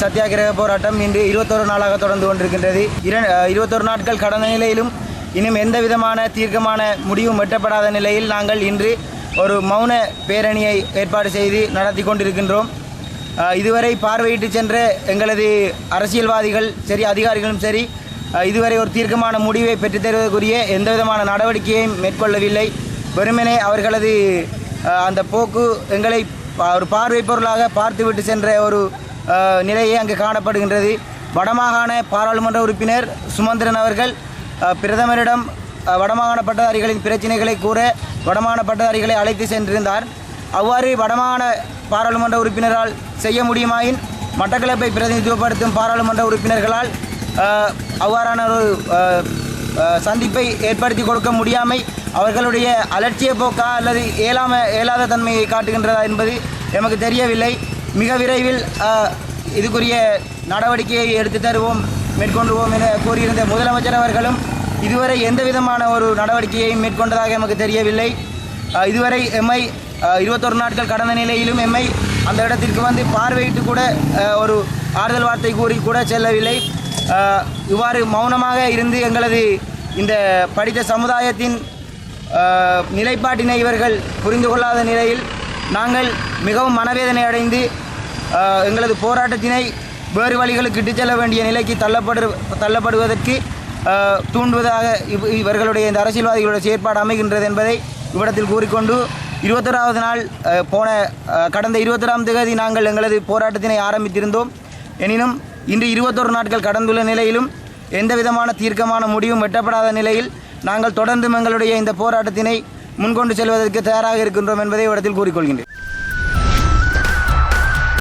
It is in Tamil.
சத்தியாகிரக போராட்டம் இன்று 21 நாளாக தொடர்ந்து கொண்டிருக்கின்றது. 21 நாட்கள் கடந்த நிலையிலும் இன்னும் எந்த விதமான தீர்க்கமான முடிவும் எட்டப்படாத நிலையில் நாங்கள் இன்று ஒரு மௌன பேரணியை ஏற்பாடு செய்து நடத்தி கொண்டிருக்கின்றோம். இதுவரை பார்வையிட்டு சென்ற எங்களது அரசியல்வாதிகள் சரி, அதிகாரிகளும் சரி, இதுவரை ஒரு தீர்க்கமான முடிவை பெற்றுத்தருவதற்குரிய எந்த விதமான நடவடிக்கையையும் மேற்கொள்ளவில்லை. வெறுமனே அவர்களது அந்த போக்கு எங்களை ஒரு பார்வை பொருளாக பார்த்துவிட்டு சென்ற ஒரு நிலையே அங்கு காணப்படுகின்றது. வடமாகாண பாராளுமன்ற உறுப்பினர் சுமந்திரன் அவர்கள் பிரதமரிடம் வடமாகாண பட்டதாரிகளின் பிரச்சினைகளை கூற வடமாகாண பட்டதாரிகளை அழைத்து சென்றிருந்தார். அவ்வாறு வடமாகாண பாராளுமன்ற உறுப்பினரால் செய்ய முடியுமாயின் மட்டக்களப்பை பிரதிநிதித்துவப்படுத்தும் பாராளுமன்ற உறுப்பினர்களால் அவ்வாறான ஒரு சந்திப்பை ஏற்படுத்தி கொடுக்க முடியாமை அவர்களுடைய அலட்சிய போக்கா அல்லது இயலாத தன்மையை காட்டுகின்றதா என்பது எமக்கு தெரியவில்லை. மிக விரைவில் இதுக்குரிய நடவடிக்கையை எடுத்து தருவோம், மேற்கொண்டுவோம் என கூறியிருந்த முதலமைச்சர் அவர்களும் இதுவரை எந்த விதமான ஒரு நடவடிக்கையையும் மேற்கொண்டதாக எமக்கு தெரியவில்லை. இதுவரை எம்மை 21 நாட்கள் கடந்த நிலையிலும் எம்மை அந்த இடத்திற்கு வந்து பார்வையிட்டு கூட ஒரு ஆறுதல் வார்த்தை கூறி கூட செல்லவில்லை. இவ்வாறு மௌனமாக இருந்து எங்களது இந்த படித்த சமுதாயத்தின் நிலைப்பாட்டினை இவர்கள் புரிந்து கொள்ளாத நிலையில் நாங்கள் மிகவும் மனவேதனை அடைந்து எங்களது போராட்டத்தினை வேறு வழிகளுக்கு இட்டு செல்ல வேண்டிய நிலைக்கு தள்ளப்படுவதற்கு தூண்டுவதாக இவர்களுடைய இந்த அரசியல்வாதிகளுடைய செயற்பாடு அமைகின்றது என்பதை இவ்விடத்தில் கூறிக்கொண்டு 21வது நாள் கடந்த 21ஆம் தேதி நாங்கள் எங்களது போராட்டத்தினை ஆரம்பித்திருந்தோம். எனினும் இன்று 21 நாட்கள் கடந்துள்ள நிலையிலும் எந்த விதமான தீர்க்கமான முடிவும் எட்டப்படாத நிலையில் நாங்கள் தொடர்ந்து எங்களுடைய இந்த போராட்டத்தினை முன்கொண்டு செல்வதற்கு தயாராக இருக்கின்றோம் என்பதை இவ்விடத்தில் கூறிக்கொள்கின்றேன்.